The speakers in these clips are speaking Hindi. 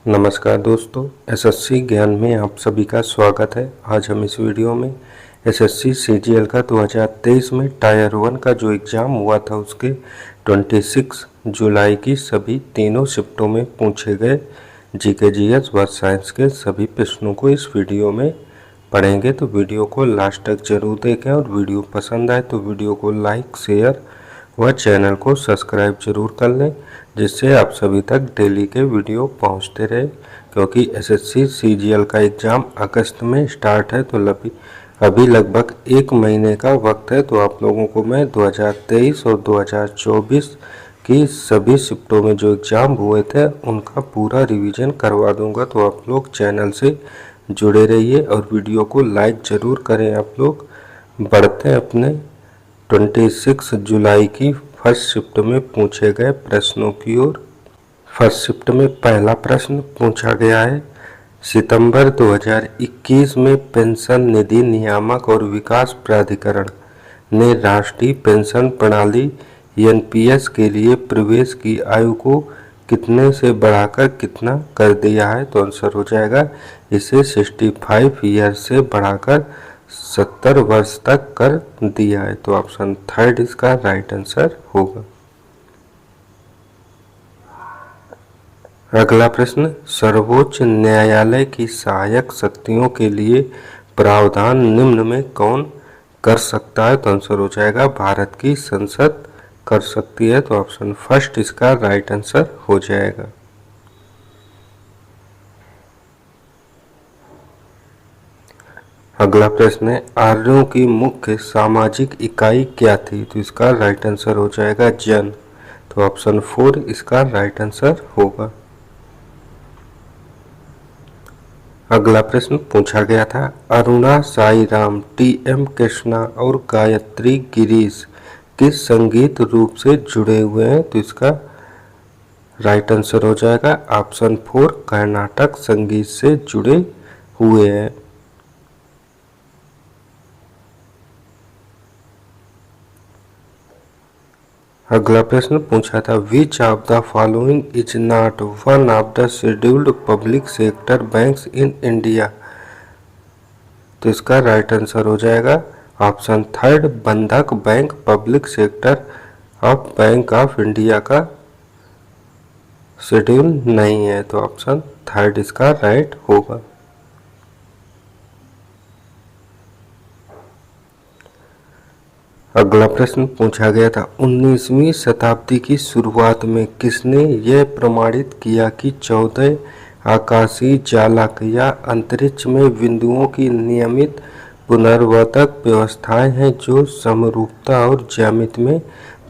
नमस्कार दोस्तों, एसएससी ज्ञान में आप सभी का स्वागत है। आज हम इस वीडियो में एसएससी सीजीएल का 2023 में टायर 1 का जो एग्ज़ाम हुआ था उसके 26 जुलाई की सभी तीनों शिफ्टों में पूछे गए जीके जीएस व साइंस के सभी प्रश्नों को इस वीडियो में पढ़ेंगे। तो वीडियो को लास्ट तक जरूर देखें और वीडियो पसंद आए तो वीडियो को लाइक, शेयर व चैनल को सब्सक्राइब जरूर कर लें, जिससे आप सभी तक डेली के वीडियो पहुंचते रहे। क्योंकि एसएससी सीजीएल का एग्ज़ाम अगस्त में स्टार्ट है, तो अभी लगभग एक महीने का वक्त है। तो आप लोगों को मैं 2023 और 2024 की सभी शिफ्टों में जो एग्ज़ाम हुए थे उनका पूरा रिवीजन करवा दूंगा। तो आप लोग चैनल से जुड़े रहिए और वीडियो को लाइक ज़रूर करें। आप लोग बढ़ते हैं अपने 26 जुलाई की फर्स्ट शिफ्ट में पूछे गए प्रश्नों की ओर। फर्स्ट शिफ्ट में पहला प्रश्न पूछा गया है, सितंबर 2021 में पेंशन निधि नियामक और विकास प्राधिकरण ने राष्ट्रीय पेंशन प्रणाली एनपीएस के लिए प्रवेश की आयु को कितने से बढ़ाकर कितना कर दिया है। तो आंसर हो जाएगा इसे 65 ईयर से बढ़ाकर 70 वर्ष तक कर दिया है। तो ऑप्शन थर्ड इसका राइट आंसर होगा। अगला प्रश्न, सर्वोच्च न्यायालय की सहायक शक्तियों के लिए प्रावधान निम्न में कौन कर सकता है। तो आंसर हो जाएगा भारत की संसद कर सकती है। तो ऑप्शन फर्स्ट इसका राइट आंसर हो जाएगा। अगला प्रश्न है, आर्यों की मुख्य सामाजिक इकाई क्या थी। तो इसका राइट आंसर हो जाएगा जन। तो ऑप्शन 4 इसका राइट आंसर होगा। अगला प्रश्न पूछा गया था, अरुणा साईराम, टीएम कृष्णा और गायत्री गिरीश किस संगीत रूप से जुड़े हुए हैं। तो इसका राइट आंसर हो जाएगा ऑप्शन 4 कर्नाटक संगीत से जुड़े हुए हैं। अगला प्रश्न पूछा था, which of the following is not one of the scheduled public sector banks in India. तो इसका राइट आंसर हो जाएगा ऑप्शन थर्ड बंधक bank public sector of bank of India का शेड्यूल नहीं है। तो ऑप्शन थर्ड इसका राइट होगा। अगला प्रश्न पूछा गया था, 19वीं शताब्दी की शुरुआत में किसने यह प्रमाणित किया कि 14 आकाशीय जालक या अंतरिक्ष में बिंदुओं की नियमित पुनरावर्तक व्यवस्थाएं हैं जो समरूपता और ज्यामिति में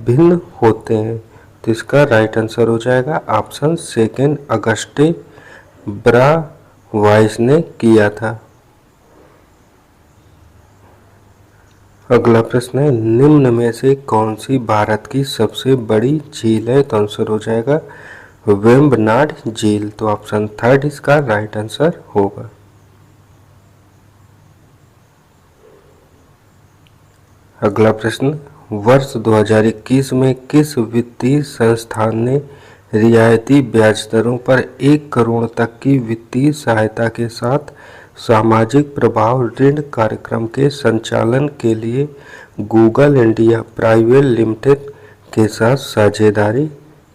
भिन्न होते हैं। तो इसका राइट आंसर हो जाएगा ऑप्शन सेकेंड अगस्टे ब्रावाइस ने किया था। अगला प्रश्न है, निम्न में से कौन सी भारत की सबसे बड़ी झील है। तो आंसर हो जाएगा वेम्बनाड झील। तो ऑप्शन थर्ड इसका राइट आंसर होगा। अगला प्रश्न, वर्ष 2021 में किस वित्तीय संस्थान ने रियायती ब्याज दरों पर 1 करोड़ तक की वित्तीय सहायता के साथ सामाजिक प्रभाव ऋण कार्यक्रम के संचालन के लिए गूगल इंडिया प्राइवेट लिमिटेड के साथ साझेदारी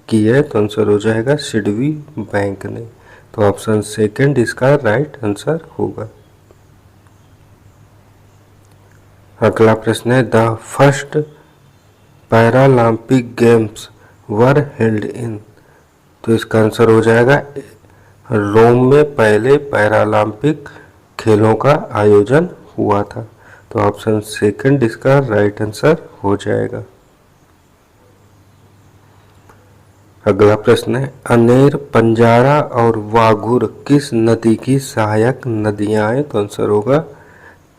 की है। तो आंसर हो जाएगा सिडबी बैंक ने। तो ऑप्शन सेकंड इसका राइट आंसर होगा। अगला प्रश्न है, the first Paralympic games were held in. तो इसका आंसर हो जाएगा रोम में पहले पैरालंपिक खेलों का आयोजन हुआ था। तो ऑप्शन सेकंड इसका राइट आंसर हो जाएगा। अगला प्रश्न है, अनेर, पंजारा और वाघुर किस नदी की सहायक नदियां हैं। तो आंसर होगा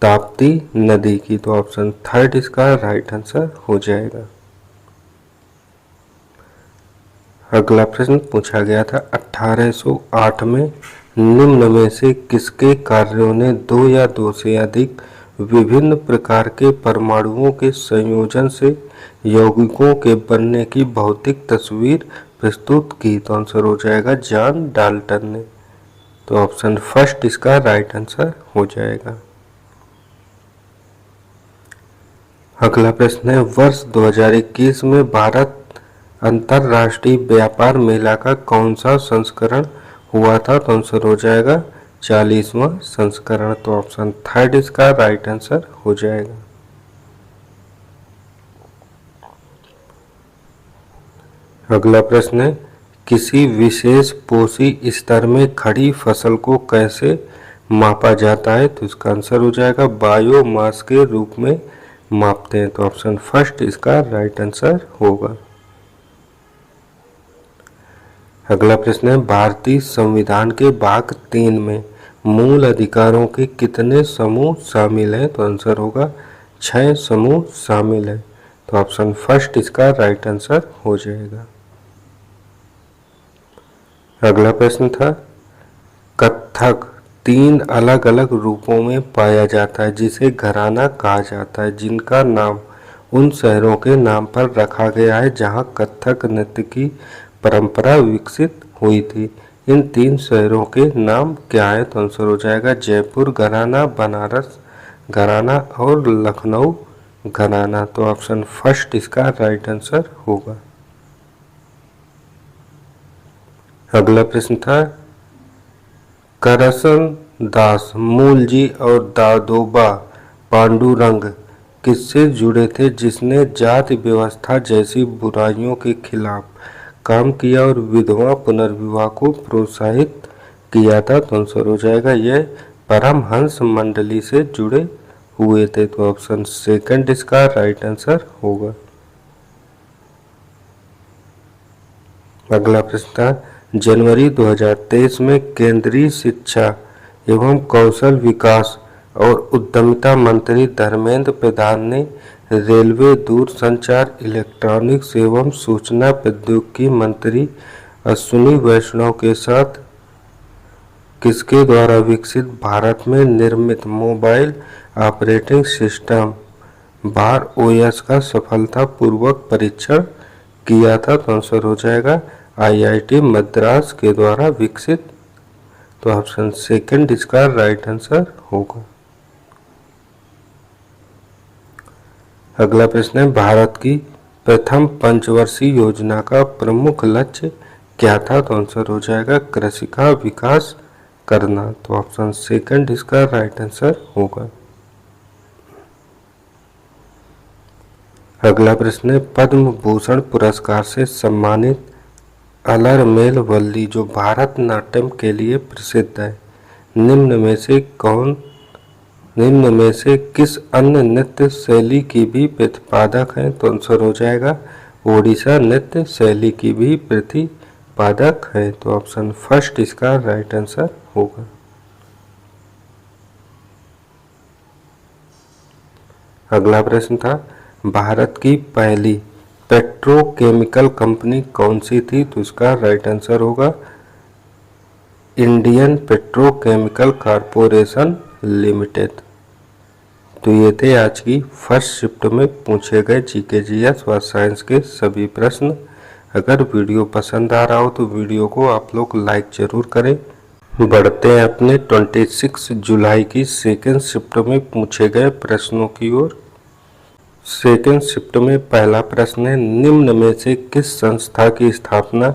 ताप्ती नदी की। तो ऑप्शन थर्ड इसका राइट आंसर हो जाएगा। अगला प्रश्न पूछा गया था, 1808 में निम्न में से किसके कार्यों ने 2 या 2 से अधिक विभिन्न प्रकार के परमाणुओं के संयोजन से यौगिकों के बनने की भौतिक तस्वीर प्रस्तुत की। तो आंसर हो जाएगा जॉन डाल्टन ने। तो ऑप्शन फर्स्ट इसका राइट आंसर हो जाएगा। अगला प्रश्न है, वर्ष 2021 में भारत अंतर्राष्ट्रीय व्यापार मेला का कौन सा संस्करण हुआ था? तो आंसर हो जाएगा 40वां संस्करण। तो ऑप्शन थर्ड इसका राइट आंसर हो जाएगा। अगला प्रश्न है, किसी विशेष पोषी स्तर में खड़ी फसल को कैसे मापा जाता है? तो इसका आंसर हो जाएगा बायोमास के रूप में मापते हैं। तो ऑप्शन फर्स्ट इसका राइट आंसर होगा। अगला प्रश्न है, भारतीय संविधान के भाग 3 में मूल अधिकारों के कितने समूह शामिल हैं? तो आंसर होगा 6 समूह शामिल हैं। तो ऑप्शन फर्स्ट इसका राइट आंसर हो जाएगा। अगला प्रश्न था, कथक 3 अलग अलग रूपों में पाया जाता है जिसे घराना कहा जाता है, जिनका नाम उन शहरों के नाम पर रखा गया है जहां कथक नृत्य की परंपरा विकसित हुई थी। इन 3 शहरों के नाम क्या है? तो आंसर हो जाएगा जयपुर घराना, बनारस घराना और लखनऊ घराना। तो ऑप्शन फर्स्ट इसका राइट आंसर होगा। अगला प्रश्न था, करसन दास मूलजी और दादोबा पांडुरंग किससे जुड़े थे जिसने जाति व्यवस्था जैसी बुराइयों के खिलाफ काम किया और विधवा पुनर्विवाह को प्रोत्साहित किया था? तो आंसर हो जाएगा यह परमहंस मंडली से जुड़े हुए थे। तो ऑप्शन सेकंड इसका राइट आंसर होगा। अगला प्रश्न था, जनवरी 2023 में केंद्रीय शिक्षा एवं कौशल विकास और उद्यमिता मंत्री धर्मेंद्र प्रधान ने रेलवे, दूरसंचार, इलेक्ट्रॉनिक्स एवं सूचना प्रौद्योगिकी मंत्री अश्विनी वैष्णव के साथ किसके द्वारा विकसित भारत में निर्मित मोबाइल ऑपरेटिंग सिस्टम बार ओएस का सफलतापूर्वक परीक्षण किया था? तो आंसर हो जाएगा आईआईटी मद्रास के द्वारा विकसित। तो ऑप्शन सेकंड इसका राइट आंसर होगा। अगला प्रश्न है, भारत की प्रथम पंचवर्षीय योजना का प्रमुख लक्ष्य क्या था? तो आंसर हो जाएगा कृषि का विकास करना। तो ऑप्शन सेकंड इसका राइट आंसर होगा। अगला प्रश्न है, पद्म भूषण पुरस्कार से सम्मानित अलरमेल वल्ली जो भारतनाट्यम के लिए प्रसिद्ध है, निम्न में से किस अन्य नृत्य शैली की भी प्रतिपादक है? तो आंसर हो जाएगा ओडिशा नृत्य शैली की भी प्रतिपादक है। तो ऑप्शन फर्स्ट इसका राइट आंसर होगा। अगला प्रश्न था, भारत की पहली पेट्रोकेमिकल कंपनी कौन सी थी? तो इसका राइट आंसर होगा इंडियन पेट्रोकेमिकल कॉरपोरेशन लिमिटेड। तो ये थे आज की फर्स्ट शिफ्ट में पूछे गए जीके जीएस व साइंस के सभी प्रश्न। अगर वीडियो पसंद आ रहा हो तो वीडियो को आप लोग लाइक जरूर करें। बढ़ते हैं अपने 26 जुलाई की सेकेंड शिफ्ट में पूछे गए प्रश्नों की ओर। सेकेंड शिफ्ट में पहला प्रश्न है, निम्न में से किस संस्था की स्थापना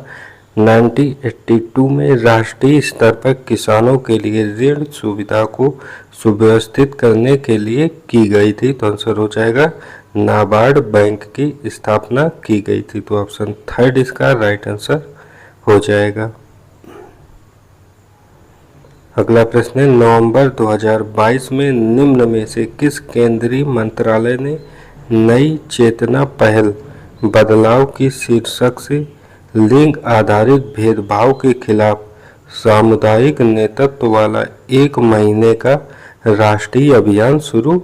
1982 में राष्ट्रीय स्तर पर किसानों के लिए ऋण सुविधा को सुव्यवस्थित करने के लिए की गई थी? तो आंसर हो जाएगा नाबार्ड बैंक की स्थापना की गई थी। तो ऑप्शन थर्ड इसका राइट आंसर हो जाएगा। अगला प्रश्न है, नवंबर 2022 में निम्न में से किस केंद्रीय मंत्रालय ने नई चेतना पहल बदलाव की शीर्षक से लिंग आधारित भेदभाव के खिलाफ सामुदायिक नेतृत्व वाला 1 महीने का राष्ट्रीय अभियान शुरू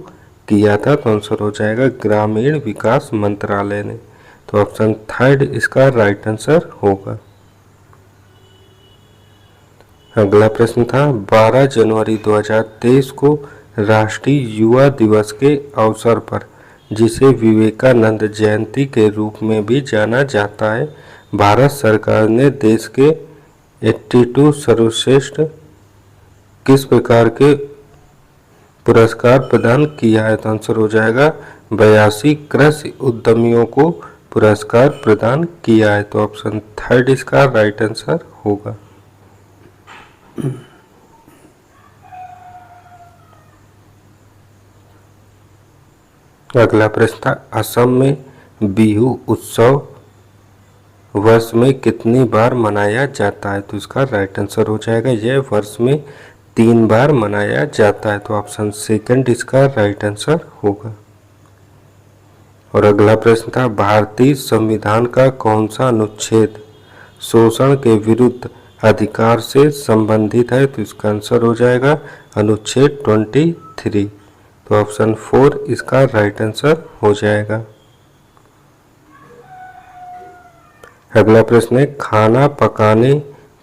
किया था? तो आंसर हो जाएगा ग्रामीण विकास मंत्रालय ने। तो ऑप्शन थर्ड इसका राइट आंसर होगा। अगला प्रश्न था, 12 जनवरी 2023 को राष्ट्रीय युवा दिवस के अवसर पर, जिसे विवेकानंद जयंती के रूप में भी जाना जाता है, भारत सरकार ने देश के 82 सर्वश्रेष्ठ किस प्रकार के पुरस्कार प्रदान किया है? तो आंसर हो जाएगा 82 कृषि उद्यमियों को पुरस्कार प्रदान किया है। तो ऑप्शन थर्ड इसका राइट आंसर होगा। अगला प्रश्न था, असम में बिहू उत्सव वर्ष में कितनी बार मनाया जाता है? तो इसका राइट आंसर हो जाएगा यह वर्ष में 3 बार मनाया जाता है। तो ऑप्शन सेकंड इसका राइट आंसर होगा। और अगला प्रश्न था, भारतीय संविधान का कौन सा अनुच्छेद शोषण के विरुद्ध अधिकार से संबंधित है? तो इसका आंसर हो जाएगा अनुच्छेद 23। तो ऑप्शन 4 इसका राइट आंसर हो जाएगा। अगला प्रश्न है, खाना पकाने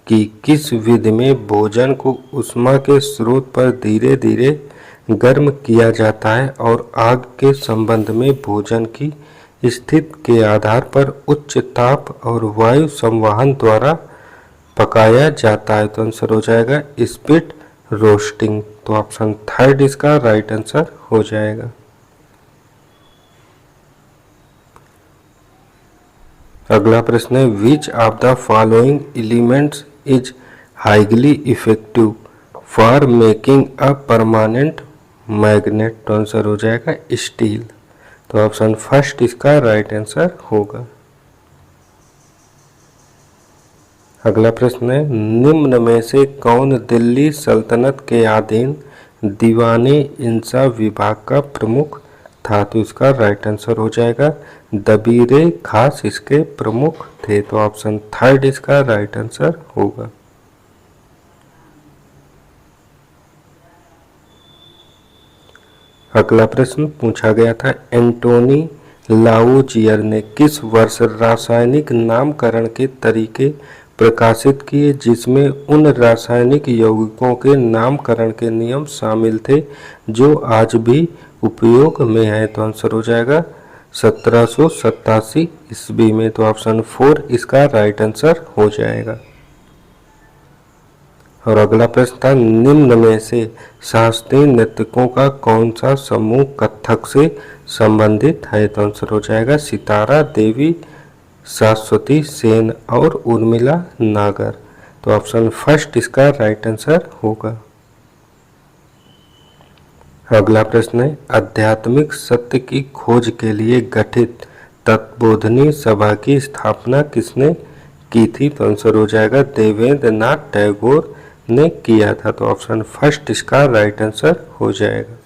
की किस विधि में भोजन को ऊष्मा के स्रोत पर धीरे धीरे गर्म किया जाता है और आग के संबंध में भोजन की स्थिति के आधार पर उच्च ताप और वायु संवहन द्वारा पकाया जाता है? तो आंसर हो जाएगा स्पीड रोस्टिंग। तो ऑप्शन थर्ड इसका राइट आंसर हो जाएगा। अगला प्रश्न है, which of the following elements is highly effective for making a permanent magnet? तो आंसर हो जाएगा स्टील। तो ऑप्शन फर्स्ट इसका राइट आंसर होगा। अगला प्रश्न है, निम्न में से कौन दिल्ली सल्तनत के अधीन दीवाने इंसा विभाग का प्रमुख था? तो इसका राइट आंसर हो जाएगा दबीरे खास इसके प्रमुख थे। तो ऑप्शन थर्ड इसका राइट आंसर होगा। अगला प्रश्न पूछा गया था, एंटोनी लावोजियर ने किस वर्ष रासायनिक नामकरण के तरीके प्रकाशित किए जिसमें उन रासायनिक यौगिकों के नामकरण के नियम शामिल थे जो आज भी उपयोग में है? तो आंसर हो जाएगा 1787 ईस्वी में। तो ऑप्शन 4 इसका राइट आंसर हो जाएगा। और अगला प्रश्न था, निम्न में से शास्त्रीय नर्तकों का कौन सा समूह कथक से संबंधित है? तो आंसर हो जाएगा सितारा देवी, सरस्वती सेन और उर्मिला नागर। तो ऑप्शन फर्स्ट इसका राइट आंसर होगा। अगला प्रश्न है, आध्यात्मिक सत्य की खोज के लिए गठित तत्वबोधिनी सभा की स्थापना किसने की थी? तो आंसर हो जाएगा देवेंद्र नाथ टैगोर ने किया था। तो ऑप्शन फर्स्ट इसका राइट आंसर हो जाएगा।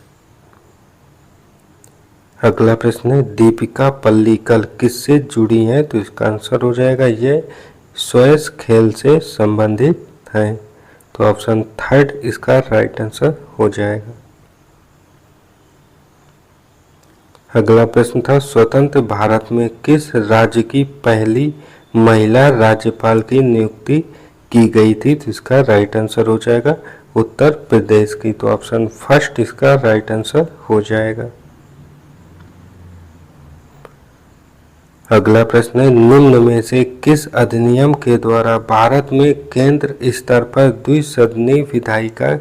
अगला प्रश्न है, दीपिका पल्लीकल किससे जुड़ी हैं? तो इसका आंसर हो जाएगा ये स्क्वैश खेल से संबंधित है। तो ऑप्शन थर्ड इसका राइट आंसर हो जाएगा। अगला प्रश्न था, स्वतंत्र भारत में किस राज्य की पहली महिला राज्यपाल की नियुक्ति की गई थी? तो इसका राइट आंसर हो जाएगा उत्तर प्रदेश की। तो ऑप्शन फर्स्ट इसका राइट आंसर हो जाएगा। अगला प्रश्न है, निम्न में से किस अधिनियम के द्वारा भारत में केंद्र स्तर पर द्विसदनीय विधायिका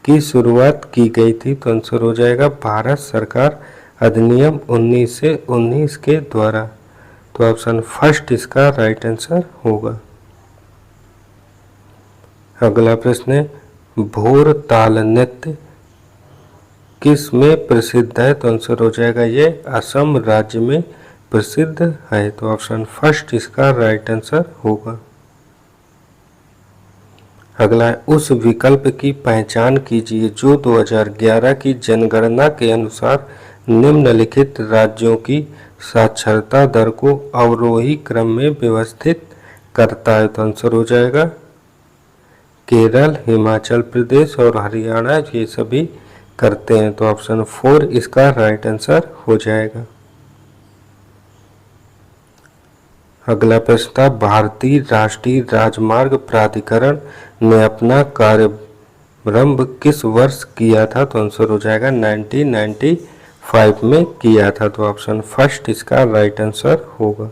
की शुरुआत की गई थी? तो आंसर हो जाएगा भारत सरकार अधिनियम 1919 के द्वारा। तो ऑप्शन फर्स्ट इसका राइट आंसर होगा। अगला प्रश्न है, भोर ताल नृत्य किस में प्रसिद्ध है? तो आंसर हो जाएगा ये असम राज्य में प्रसिद्ध है। तो ऑप्शन फर्स्ट इसका राइट आंसर होगा। अगला है, उस विकल्प की पहचान कीजिए जो 2011 की जनगणना के अनुसार निम्नलिखित राज्यों की साक्षरता दर को अवरोही क्रम में व्यवस्थित करता है? तो आंसर हो जाएगा केरल, हिमाचल प्रदेश और हरियाणा ये सभी करते हैं। तो ऑप्शन 4 इसका राइट आंसर हो जाएगा। अगला प्रश्न था, भारतीय राष्ट्रीय राजमार्ग प्राधिकरण ने अपना कार्यारंभ किस वर्ष किया था? तो आंसर हो जाएगा 1995 में किया था। तो ऑप्शन फर्स्ट इसका राइट आंसर होगा।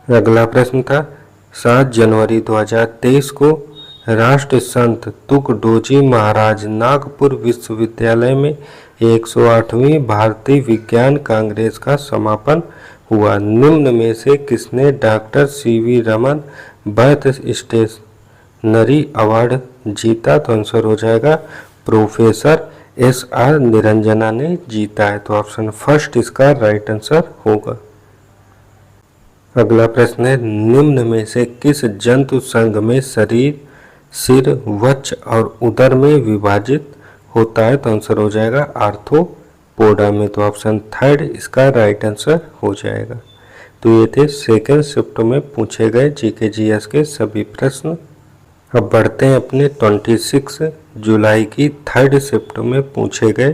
अगला प्रश्न था, 7 जनवरी 2023 को राष्ट्र संत तुकडोजी महाराज नागपुर विश्वविद्यालय में 108वीं भारतीय विज्ञान कांग्रेस का समापन हुआ। निम्न में से किसने doctor C V Raman birth centenary award जीता? तो आंसर हो जाएगा प्रोफेसर SR निरंजना ने जीता है। तो ऑप्शन फर्स्ट इसका राइट आंसर होगा। अगला प्रश्न है, निम्न में से किस जंतु संघ में शरीर सिर, वक्ष और उदर में विभाजित होता है? तो आंसर हो जाएगा आर्थ्रोपोडा में। तो ऑप्शन थर्ड इसका राइट आंसर हो जाएगा। तो ये थे सेकेंड शिफ्ट में पूछे गए जीके जीएस के सभी प्रश्न। अब बढ़ते हैं अपने 26 जुलाई की थर्ड शिफ्ट में पूछे गए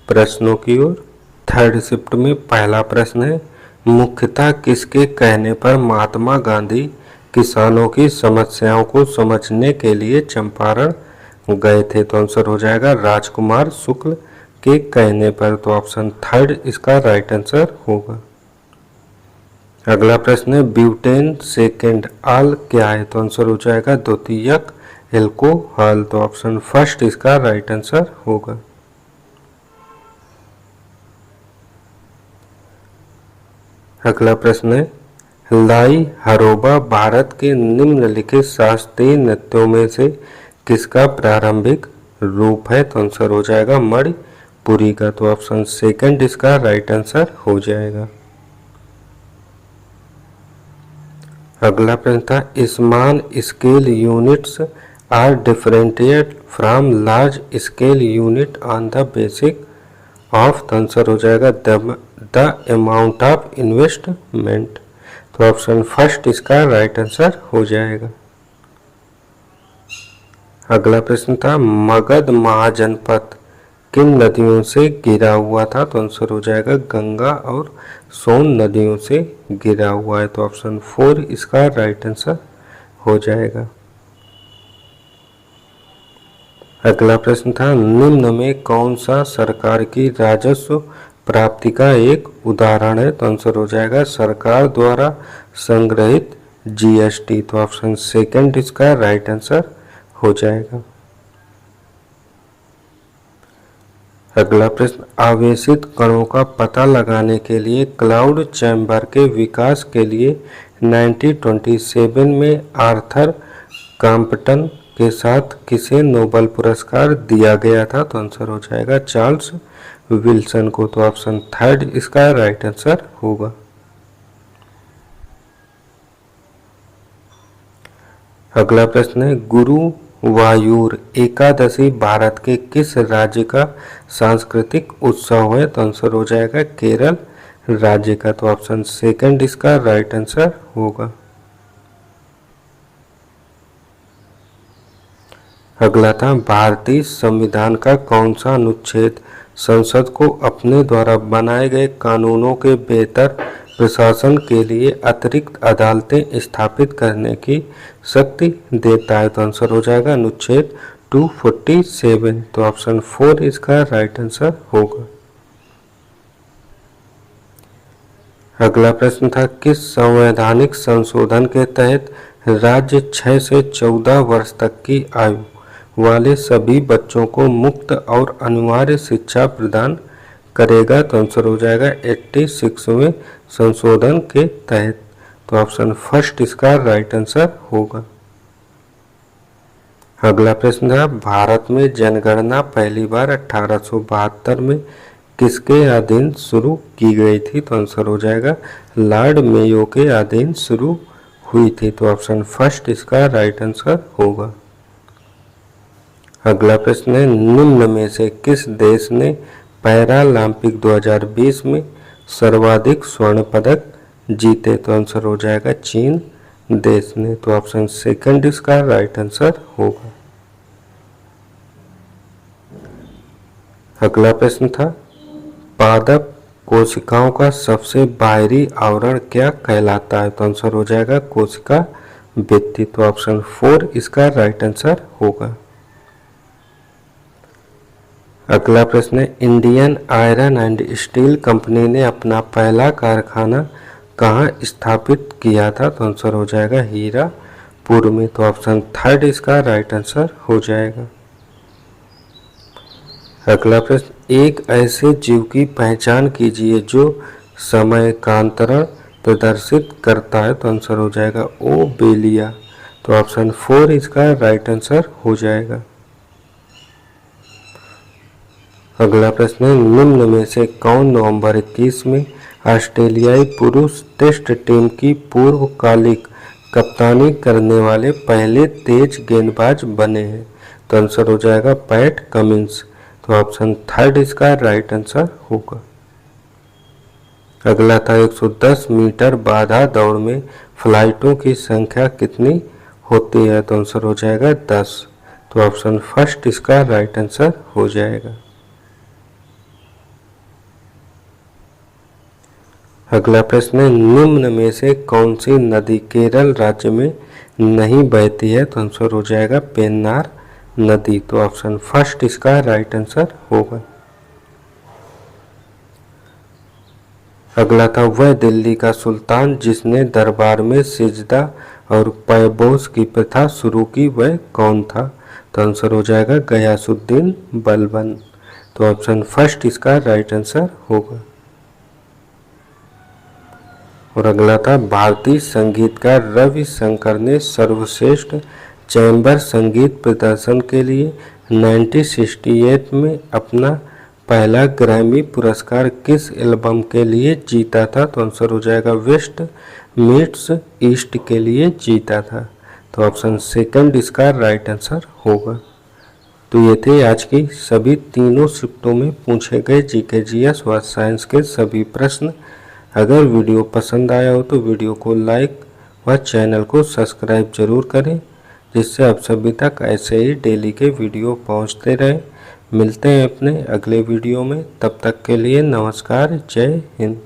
प्रश्नों की ओर। थर्ड शिफ्ट में पहला प्रश्न है, मुख्यतः किसके कहने पर महात्मा गांधी किसानों की समस्याओं को समझने के लिए चंपारण गए थे? तो आंसर हो जाएगा राजकुमार शुक्ल के कहने पर। तो ऑप्शन थर्ड इसका राइट आंसर होगा। अगला प्रश्न है, ब्यूटेन सेकेंड आल क्या है? तो आंसर हो जाएगा द्वितीयक एल्कोहल। तो ऑप्शन फर्स्ट इसका राइट आंसर होगा। अगला प्रश्न है, लाई हरोबा भारत के निम्नलिखित शास्त्रीय नृत्यों में से किसका प्रारंभिक रूप है? तो आंसर हो जाएगा मणिपुरी का। तो ऑप्शन सेकंड इसका राइट आंसर हो जाएगा। अगला प्रश्न था, small scale units are differentiated from large scale unit on the basis of. तो आंसर हो जाएगा द अमाउंट ऑफ इन्वेस्टमेंट। तो ऑप्शन फर्स्ट इसका राइट आंसर हो जाएगा। अगला प्रश्न था, मगध महाजनपद किन नदियों से घिरा हुआ था? तो आंसर हो जाएगा गंगा और सोन नदियों से घिरा हुआ है। तो ऑप्शन 4 इसका राइट आंसर हो जाएगा। अगला प्रश्न था, निम्न में कौन सा सरकार की राजस्व प्राप्ति का एक उदाहरण है? तो आंसर हो जाएगा सरकार द्वारा संग्रहित जीएसटी। तो ऑप्शन सेकंड इसका राइट आंसर हो जाएगा। अगला प्रश्न, आवेशित कणों का पता लगाने के लिए क्लाउड चैम्बर के विकास के लिए 1927 में आर्थर क्रॉम्पटन के साथ किसे नोबेल पुरस्कार दिया गया था? तो आंसर हो जाएगा चार्ल्स विल्सन को। तो ऑप्शन थर्ड इसका राइट आंसर होगा। अगला प्रश्न है, गुरुवायूर एकादशी भारत के किस राज्य का सांस्कृतिक उत्सव है? तो आंसर हो जाएगा केरल राज्य का। तो ऑप्शन सेकंड इसका राइट आंसर होगा। अगला था, भारतीय संविधान का कौन सा अनुच्छेद संसद को अपने द्वारा बनाए गए कानूनों के बेहतर प्रशासन के लिए अतिरिक्त अदालतें स्थापित करने की शक्ति देता है? तो आंसर हो जाएगा अनुच्छेद 247। तो ऑप्शन 4 इसका राइट आंसर होगा। अगला प्रश्न था, किस संवैधानिक संशोधन के तहत राज्य 6 से 14 वर्ष तक की आयु वाले सभी बच्चों को मुफ्त और अनिवार्य शिक्षा प्रदान करेगा? तो आंसर हो जाएगा 86वें संशोधन के तहत। तो ऑप्शन फर्स्ट इसका राइट आंसर होगा। अगला प्रश्न है, भारत में जनगणना पहली बार 1872 में किसके अधीन शुरू की गई थी? तो आंसर हो जाएगा लॉर्ड मेयो के अधीन शुरू हुई थी। तो ऑप्शन फर्स्ट इसका राइट आंसर होगा। अगला प्रश्न है, निम्न में से किस देश ने पैरालंपिक 2020 में सर्वाधिक स्वर्ण पदक जीते? तो आंसर हो जाएगा चीन देश ने। तो ऑप्शन सेकंड इसका राइट आंसर होगा। अगला प्रश्न था, पादप कोशिकाओं का सबसे बाहरी आवरण क्या कहलाता है? तो आंसर हो जाएगा कोशिका भित्ति। तो ऑप्शन 4 इसका राइट आंसर होगा। अगला प्रश्न है, Indian iron and steel company ने अपना पहला कारखाना कहाँ स्थापित किया था? तो आंसर हो जाएगा हीरा पूर्व में। तो ऑप्शन थर्ड इसका राइट आंसर हो जाएगा। अगला प्रश्न, एक ऐसे जीव की पहचान कीजिए जो समयकांतरण प्रदर्शित करता है। तो आंसर हो जाएगा ओ बेलिया। तो ऑप्शन 4 इसका राइट आंसर हो जाएगा। अगला प्रश्न है, निम्न में से कौन नवंबर 21 में ऑस्ट्रेलियाई पुरुष टेस्ट टीम की पूर्वकालिक कप्तानी करने वाले पहले तेज गेंदबाज बने हैं। तो आंसर हो जाएगा पैट कमिंस। तो ऑप्शन थर्ड इसका राइट आंसर होगा। अगला था 110 मीटर बाधा दौड़ में फ्लाइटों की संख्या कितनी होती है। तो आंसर हो जाएगा 10। तो ऑप्शन फर्स्ट इसका राइट आंसर हो जाएगा। अगला प्रश्न है, निम्न में से कौन सी नदी केरल राज्य में नहीं बहती है। तो आंसर हो जाएगा पेन्नार नदी। तो ऑप्शन फर्स्ट इसका राइट आंसर होगा। अगला था, वह दिल्ली का सुल्तान जिसने दरबार में सिजदा और पैबोस की प्रथा शुरू की, वह कौन था। तो आंसर हो जाएगा गयासुद्दीन बलबन। तो ऑप्शन फर्स्ट इसका राइट आंसर होगा। और अगला था, भारतीय संगीतकार रविशंकर ने सर्वश्रेष्ठ चैम्बर संगीत प्रदर्शन के लिए 1968 में अपना पहला ग्रैमी पुरस्कार किस एल्बम के लिए जीता था। तो आंसर हो जाएगा वेस्ट मीट्स ईस्ट के लिए जीता था। तो ऑप्शन सेकंड इसका राइट आंसर होगा। तो ये थे आज की सभी तीनों शिफ्टों में पूछे गए जीके जीएस व साइंस के सभी प्रश्न। अगर वीडियो पसंद आया हो तो वीडियो को लाइक व चैनल को सब्सक्राइब जरूर करें, जिससे आप सभी तक ऐसे ही डेली के वीडियो पहुंचते रहे। मिलते हैं अपने अगले वीडियो में, तब तक के लिए नमस्कार, जय हिंद।